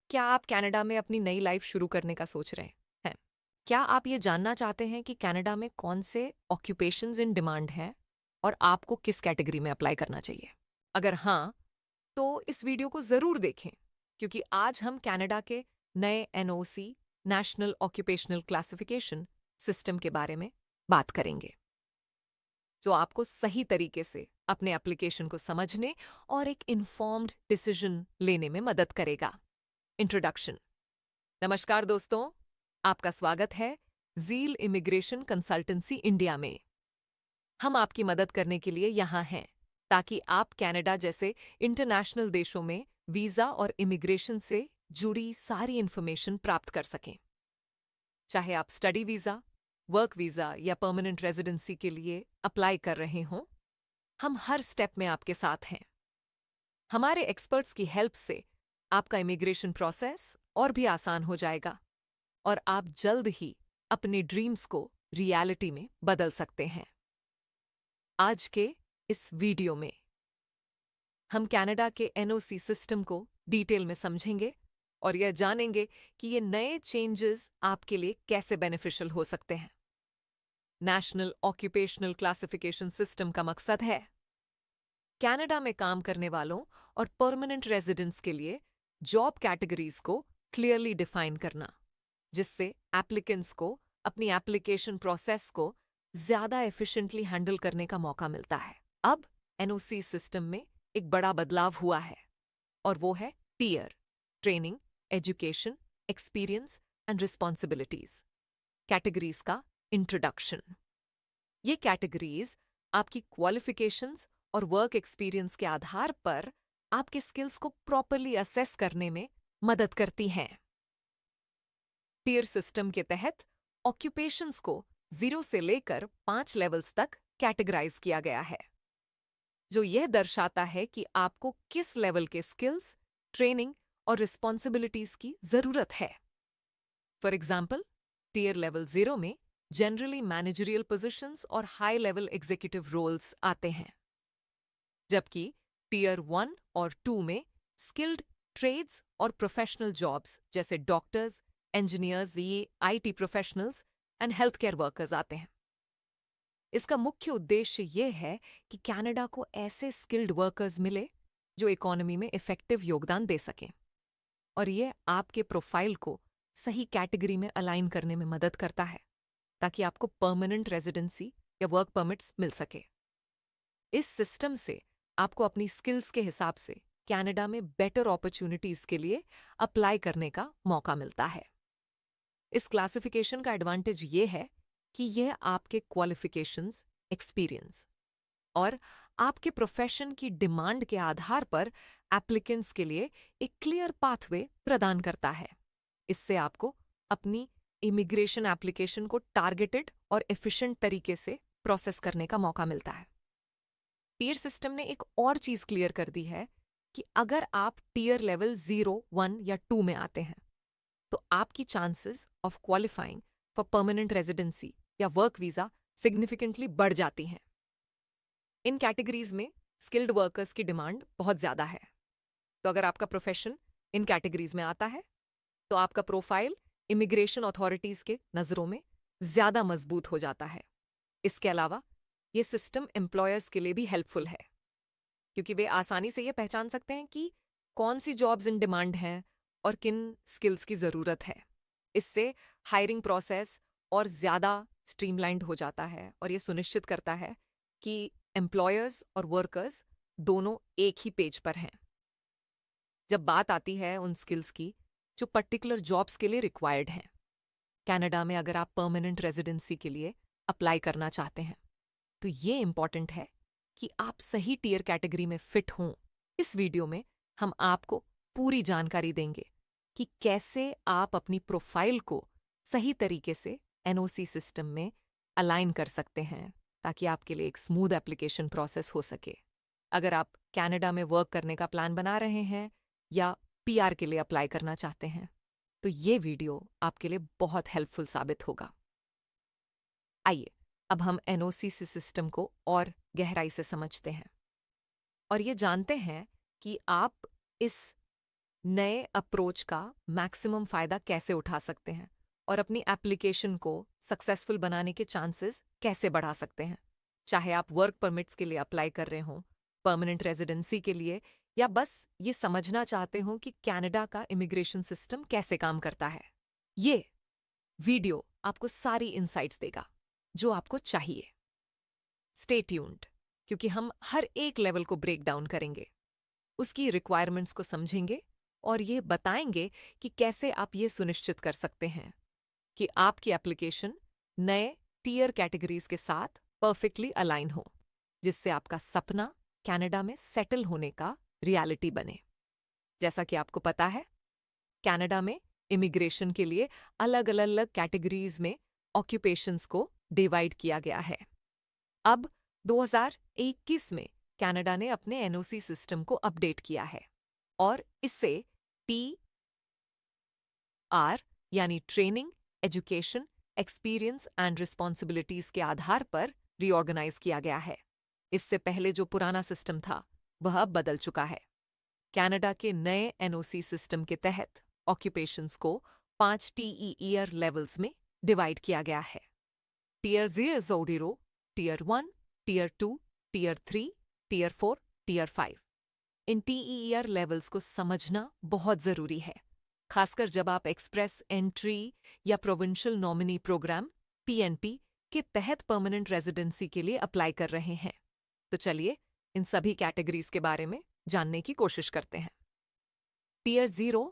क्या आप कनाडा में अपनी नई लाइफ शुरू करने का सोच रहे हैं? क्या आप ये जानना चाहते हैं कि कनाडा में कौन से ऑक्यूपेशंस इन डिमांड हैं और आपको किस कैटेगरी में अप्लाई करना चाहिए? अगर हाँ, तो इस वीडियो को ज़रूर देखें, क्योंकि आज हम कनाडा के नए NOC national occupational classification system के बारे में बात करेंगे, जो आपको सही तरीके से अपने एप्लीकेशन को समझने और एक इन्फॉर्म्ड डिसीजन लेने में मदद करेगा। इंट्रोडक्शन। नमस्कार दोस्तों, आपका स्वागत है ज़ील इमिग्रेशन कंसल्टेंसी इंडिया में। हम आपकी मदद करने के लिए यहाँ हैं ताकि आप कनाडा जैसे इंटरनेशनल देशों में वीज़ा और इमिग्रेशन से जुड़ी सारी इन्फॉर्मेशन प्राप्त कर सकें। चाहे आप स्टडी वीज़ा, वर्क वीज़ा या परमानेंट रेजिडेंसी के लिए अप्लाई कर रहे हों, हम हर स्टेप में आपके साथ हैं। हमारे एक्सपर्ट्स की हेल्प से आपका इमिग्रेशन प्रोसेस और भी आसान हो जाएगा और आप जल्द ही अपने ड्रीम्स को रियलिटी में बदल सकते हैं। आज के इस वीडियो में हम कनाडा के एनओसी सिस्टम को डिटेल में समझेंगे और यह जानेंगे कि ये नए चेंजेस आपके लिए कैसे बेनिफिशियल हो सकते हैं। नेशनल ऑक्यूपेशनल क्लासिफिकेशन सिस्टम का मकसद है कनाडा में काम करने वालों और परमानेंट रेजिडेंट्स के लिए जॉब कैटेगरीज को क्लियरली डिफाइन करना, जिससे एप्लीकेंट्स को अपनी एप्लीकेशन प्रोसेस को ज्यादा एफिशिएंटली हैंडल करने का मौका मिलता है। अब एनओसी सिस्टम में एक बड़ा बदलाव हुआ है और वो है tier, training, education, experience and responsibilities categories का इंट्रोडक्शन। ये कैटेगरीज आपकी क्वालिफिकेशंस और वर्क एक्सपीरियंस के आधार पर आपके स्किल्स को प्रॉपरली असेस करने में मदद करती हैं। टियर सिस्टम के तहत ऑक्यूपेशंस को 0 से लेकर 5 लेवल्स तक कैटेगराइज किया गया है, जो यह दर्शाता है कि आपको किस लेवल के स्किल्स, ट्रेनिंग और रिस्पॉन्सिबिलिटीज की जरूरत है। फॉर एग्जाम्पल, टियर लेवल 0 में जनरली मैनेजरियल पोजीशंस और हाई लेवल एग्जीक्यूटिव रोल्स आते हैं, जबकि टियर 1 और 2 में स्किल्ड ट्रेड्स और प्रोफेशनल जॉब्स जैसे डॉक्टर्स, इंजीनियर्स, ये IT professionals and health care workers आते हैं। इसका मुख्य उद्देश्य ये है कि कनाडा को ऐसे स्किल्ड वर्कर्स मिले जो इकोनॉमी में इफेक्टिव योगदान दे सकें, और ये आपके प्रोफाइल को सही कैटेगरी में अलाइन करने में मदद करता है ताकि आपको परमानेंट रेजिडेंसी या वर्क परमिट्स मिल सके। इस सिस्टम से आपको अपनी स्किल्स के हिसाब से कनाडा में बेटर अपॉर्चुनिटीज के लिए अप्लाई करने का मौका मिलता है। इस क्लासिफिकेशन का एडवांटेज ये है कि यह आपके क्वालिफिकेशंस, एक्सपीरियंस और आपके प्रोफेशन की डिमांड के आधार पर एप्लीकेंट्स के लिए एक क्लियर पाथवे प्रदान करता है। इससे आपको अपनी इमिग्रेशन एप्लीकेशन को टारगेटेड और एफिशिएंट तरीके से प्रोसेस करने का मौका मिलता है। टियर सिस्टम ने एक और चीज क्लियर कर दी है कि अगर आप टियर लेवल 0, 1 या 2 में आते हैं, तो आपकी chances of qualifying for permanent residency या वर्क वीजा सिग्निफिकेंटली बढ़ जाती हैं। इन कैटेगरीज में स्किल्ड वर्कर्स की डिमांड बहुत ज्यादा है, तो अगर आपका प्रोफेशन इन कैटेगरीज में आता है तो आपका प्रोफाइल इमिग्रेशन अथॉरिटीज के नजरों में ज्यादा मजबूत हो जाता है। इसके अलावा ये सिस्टम एम्प्लॉयर्स के लिए भी हेल्पफुल है, क्योंकि वे आसानी से ये पहचान सकते हैं कि कौन सी जॉब्स इन डिमांड हैं और किन स्किल्स की ज़रूरत है। इससे हायरिंग प्रोसेस और ज़्यादा स्ट्रीमलाइंड हो जाता है और ये सुनिश्चित करता है कि एम्प्लॉयर्स और वर्कर्स दोनों एक ही पेज पर हैं। जब बात आती है उन स्किल्स की जो पर्टिकुलर जॉब्स के लिए रिक्वायर्ड हैं, कनाडा में अगर आप परमानेंट रेजिडेंसी के लिए अप्लाई करना चाहते हैं, तो ये इंपॉर्टेंट है कि आप सही टियर कैटेगरी में फिट हों। इस वीडियो में हम आपको पूरी जानकारी देंगे कि कैसे आप अपनी प्रोफाइल को सही तरीके से एनओसी सिस्टम में अलाइन कर सकते हैं ताकि आपके लिए एक स्मूथ एप्लीकेशन प्रोसेस हो सके। अगर आप कनाडा में वर्क करने का प्लान बना रहे हैं या पीआर के लिए अप्लाई करना चाहते हैं, तो ये वीडियो आपके लिए बहुत हेल्पफुल साबित होगा। आइए अब हम एनओसी सिस्टम को और गहराई से समझते हैं और ये जानते हैं कि आप इस नए अप्रोच का मैक्सिमम फायदा कैसे उठा सकते हैं और अपनी एप्लीकेशन को सक्सेसफुल बनाने के चांसेस कैसे बढ़ा सकते हैं। चाहे आप वर्क परमिट्स के लिए अप्लाई कर रहे हों, परमानेंट रेजिडेंसी के लिए, या बस ये समझना चाहते हो कि कनाडा का इमिग्रेशन सिस्टम कैसे काम करता है। ये वीडियो आपको सारी इंसाइट्स देगा जो आपको चाहिए। स्टे ट्यून्ड, क्योंकि हम हर एक लेवल को ब्रेक डाउन करेंगे, उसकी रिक्वायरमेंट्स को समझेंगे और ये बताएंगे कि कैसे आप ये सुनिश्चित कर सकते हैं कि आपकी एप्लीकेशन नए टीयर कैटेगरीज के साथ परफेक्टली अलाइन हो, जिससे आपका सपना कनाडा में सेटल होने का रियलिटी बने। जैसा कि आपको पता है, कनाडा में इमिग्रेशन के लिए अलग अलग कैटेगरीज में ऑक्यूपेशंस को डिवाइड किया गया है। अब 2021 में कनाडा ने अपने एनओसी सिस्टम को अपडेट किया है और इससे टी आर यानी training, education, experience and responsibilities के आधार पर रीऑर्गेनाइज किया गया है। इससे पहले जो पुराना सिस्टम था वह अब बदल चुका है। कनाडा के नए एनओसी सिस्टम के तहत ऑक्यूपेशंस को 5 टीईआर लेवल्स में डिवाइड किया गया है। Tier 0, tier 1, tier 2, tier 3, tier 4, tier 5। इन टीईआर लेवल्स को समझना बहुत जरूरी है, खासकर जब आप एक्सप्रेस एंट्री या प्रोविंशियल नॉमिनी प्रोग्राम पीएनपी के तहत परमानेंट रेजिडेंसी के लिए अप्लाई कर रहे हैं। तो चलिए इन सभी कैटेगरीज के बारे में जानने की कोशिश करते हैं। टीयर 0,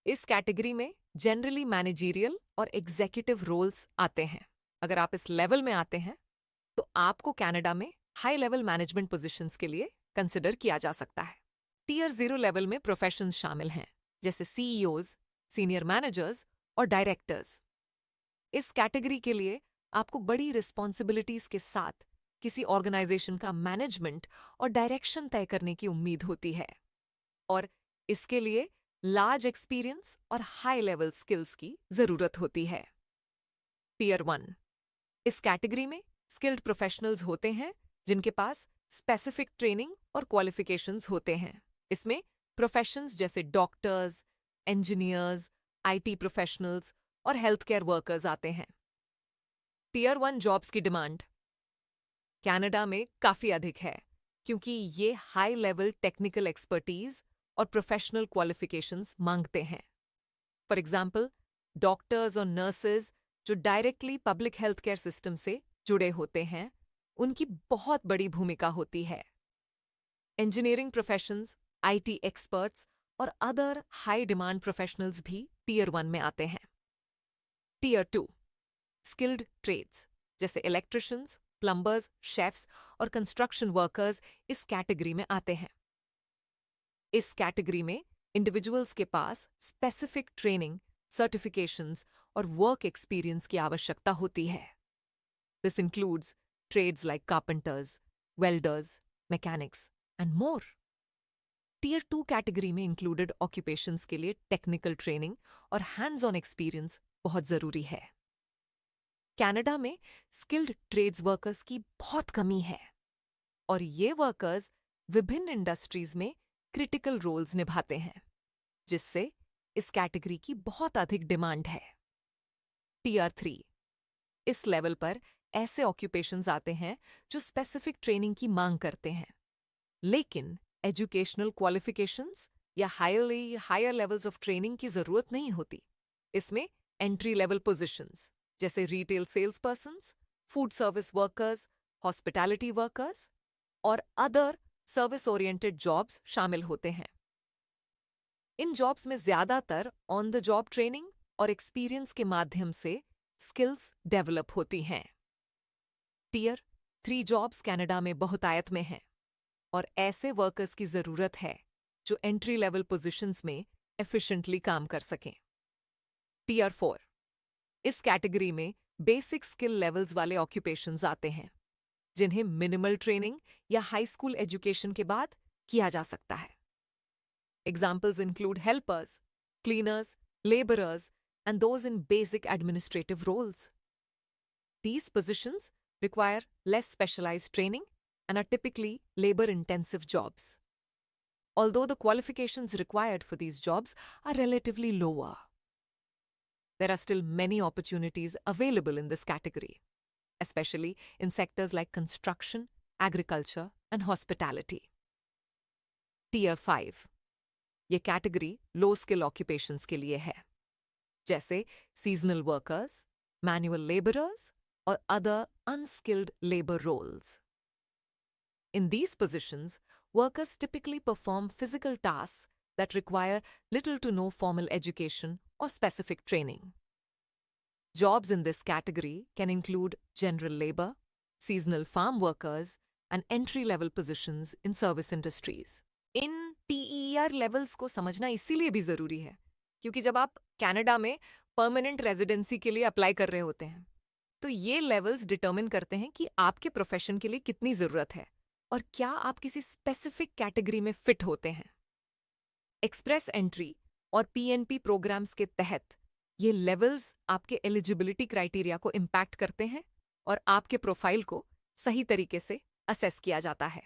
इस कैटेगरी में जनरली मैनेजरियल और एग्जीक्यूटिव रोल्स आते हैं। अगर आप इस लेवल में आते हैं तो आपको कनाडा में हाई लेवल मैनेजमेंट पोजीशंस के लिए कंसिडर किया जा सकता है। टीयर 0 लेवल में प्रोफेशंस शामिल हैं, जैसे सीईओज, सीनियर मैनेजर्स और डायरेक्टर्स। इस कैटेगरी के लिए आपको बड़ी रिस्पॉन्सिबिलिटीज के साथ किसी ऑर्गेनाइजेशन का मैनेजमेंट और डायरेक्शन तय करने की उम्मीद होती है, और इसके लिए लार्ज एक्सपीरियंस और हाई लेवल स्किल्स की जरूरत होती है। टीयर 1, इस कैटेगरी में स्किल्ड प्रोफेशनल्स होते हैं जिनके पास स्पेसिफिक ट्रेनिंग और क्वालिफिकेशंस होते हैं। इसमें प्रोफेशंस जैसे डॉक्टर्स, इंजीनियर्स, आईटी प्रोफेशनल्स और हेल्थ केयर वर्कर्स आते हैं। टीयर 1 जॉब्स की डिमांड कनाडा में काफी अधिक है, क्योंकि ये हाई लेवल टेक्निकल एक्सपर्टीज और प्रोफेशनल क्वालिफिकेशंस मांगते हैं। फॉर एग्जाम्पल, डॉक्टर्स और नर्सेज जो directly public health care system से जुड़े होते हैं, उनकी बहुत बड़ी भूमिका होती है। इंजीनियरिंग प्रोफेशंस, आईटी एक्सपर्ट्स और अदर हाई डिमांड प्रोफेशनल्स भी टीयर 1 में आते हैं। टीयर 2, स्किल्ड ट्रेड्स जैसे इलेक्ट्रिशियंस, प्लम्बर्स, शेफ्स और कंस्ट्रक्शन वर्कर्स इस कैटेगरी में आते हैं। इस कैटेगरी में इंडिविजुअल्स के पास स्पेसिफिक ट्रेनिंग, सर्टिफिकेशंस और वर्क एक्सपीरियंस की आवश्यकता होती है। This includes trades like carpenters, welders, mechanics and more. Tier 2 category में इंक्लूडेड ऑक्यूपेशंस के लिए टेक्निकल ट्रेनिंग और हैंड्स ऑन एक्सपीरियंस बहुत जरूरी है। कनाडा में स्किल्ड ट्रेड्स वर्कर्स की बहुत कमी है और ये वर्कर्स विभिन्न इंडस्ट्रीज में क्रिटिकल रोल्स निभाते हैं, जिससे इस कैटेगरी की बहुत अधिक डिमांड है। टीयर 3, इस लेवल पर ऐसे ऑक्यूपेशंस आते हैं जो स्पेसिफिक ट्रेनिंग की मांग करते हैं, लेकिन एजुकेशनल क्वालिफिकेशंस या हायर लेवल्स ऑफ ट्रेनिंग की जरूरत नहीं होती। इसमें एंट्री लेवल पोजीशंस जैसे retail sales persons, food service workers, hospitality workers और अदर सर्विस ओरिएंटेड जॉब्स शामिल होते हैं। इन जॉब्स में ज्यादातर ऑन द जॉब ट्रेनिंग और एक्सपीरियंस के माध्यम से स्किल्स डेवलप होती हैं। टीयर 3 जॉब्स कनाडा में बहुतायत में हैं और ऐसे वर्कर्स की जरूरत है जो एंट्री लेवल पोजीशंस में एफिशिएंटली काम कर सकें। टीयर 4, इस कैटेगरी में बेसिक स्किल लेवल्स वाले ऑक्यूपेशंस आते हैं, जिन्हें मिनिमल ट्रेनिंग या हाई स्कूल एजुकेशन के बाद किया जा सकता है। Examples include helpers, cleaners, laborers, and those in basic administrative roles. These positions require less specialized training and are typically labor-intensive jobs. although the qualifications required for these jobs are relatively lower. There are still many opportunities available in this category, especially in sectors like construction, agriculture, and hospitality. Tier 5 ये category लो skill occupations के लिए है, जैसे seasonal workers, manual labourers और other unskilled labour roles. In these positions, workers typically perform physical tasks that require little to no formal education or specific training. Jobs in this category can include general labor, seasonal farm workers, and entry-level positions in service industries. In TER levels को समझना इसीलिए भी ज़रूरी है क्योंकि जब आप Canada में परमानेंट रेजिडेंसी के लिए अप्लाई कर रहे होते हैं तो ये लेवल्स डिटर्मिन करते हैं कि आपके प्रोफेशन के लिए कितनी ज़रूरत है और क्या आप किसी स्पेसिफिक कैटेगरी में फिट होते हैं. एक्सप्रेस एंट्री और PNP प्रोग्राम्स के तहत ये लेवल्स आपके एलिजिबिलिटी क्राइटेरिया को इम्पैक्ट करते हैं और आपके प्रोफाइल को सही तरीके से असेस किया जाता है.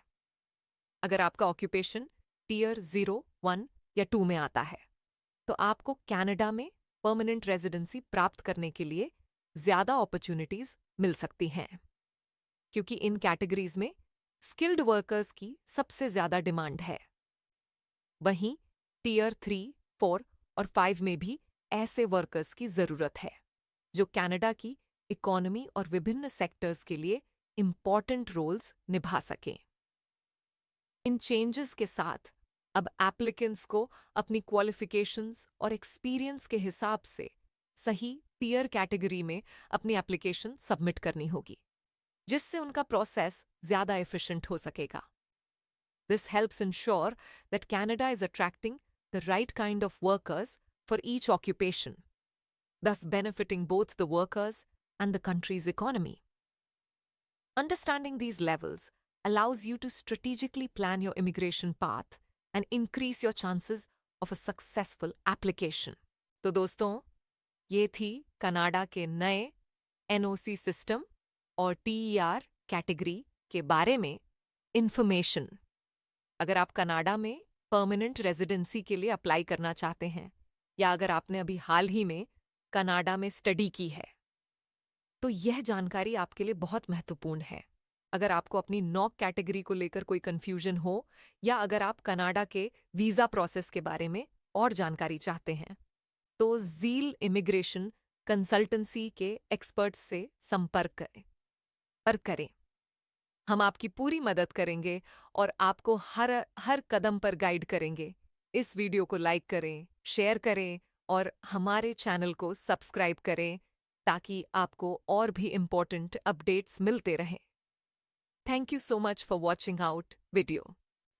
अगर आपका ऑक्यूपेशन टियर 0, 1 या 2 में आता है तो आपको कनाडा में परमानेंट रेजिडेंसी प्राप्त करने के लिए ज़्यादा अपॉर्चुनिटीज मिल सकती हैं क्योंकि इन कैटेगरीज में स्किल्ड वर्कर्स की सबसे ज़्यादा डिमांड है. वहीं टियर 3, 4 और 5 में भी ऐसे वर्कर्स की ज़रूरत है जो कनाडा की इकोनॉमी और विभिन्न सेक्टर्स के लिए इम्पॉर्टेंट रोल्स निभा सकें. इन चेंजेस के साथ अब एप्लीकेंट्स को अपनी क्वालिफिकेशंस और एक्सपीरियंस के हिसाब से सही टियर कैटेगरी में अपनी एप्लीकेशन सबमिट करनी होगी जिससे उनका प्रोसेस ज़्यादा एफिशिएंट हो सकेगा. This helps ensure that Canada is attracting the right kind of workers for each occupation, thus benefiting both the workers and the country's economy. Understanding these levels allows you to strategically plan your immigration path and increase your chances of a successful application. तो दोस्तों, ये थी Canada के नए NOC system और TER category के बारे में इंफॉर्मेशन. अगर आप कनाडा में परमानेंट रेजिडेंसी के लिए अप्लाई करना चाहते हैं या अगर आपने अभी हाल ही में कनाडा में स्टडी की है तो यह जानकारी आपके लिए बहुत महत्वपूर्ण है. अगर आपको अपनी नॉक कैटेगरी को लेकर कोई कंफ्यूजन हो या अगर आप कनाडा के वीज़ा प्रोसेस के बारे में और जानकारी चाहते हैं तो ज़ील इमिग्रेशन कंसल्टेंसी के एक्सपर्ट्स से संपर्क करें. हम आपकी पूरी मदद करेंगे और आपको हर कदम पर गाइड करेंगे. इस वीडियो को लाइक करें, शेयर करें और हमारे चैनल को सब्सक्राइब करें ताकि आपको और भी इम्पोर्टेंट अपडेट्स मिलते रहें. Thank you so much for watching our video.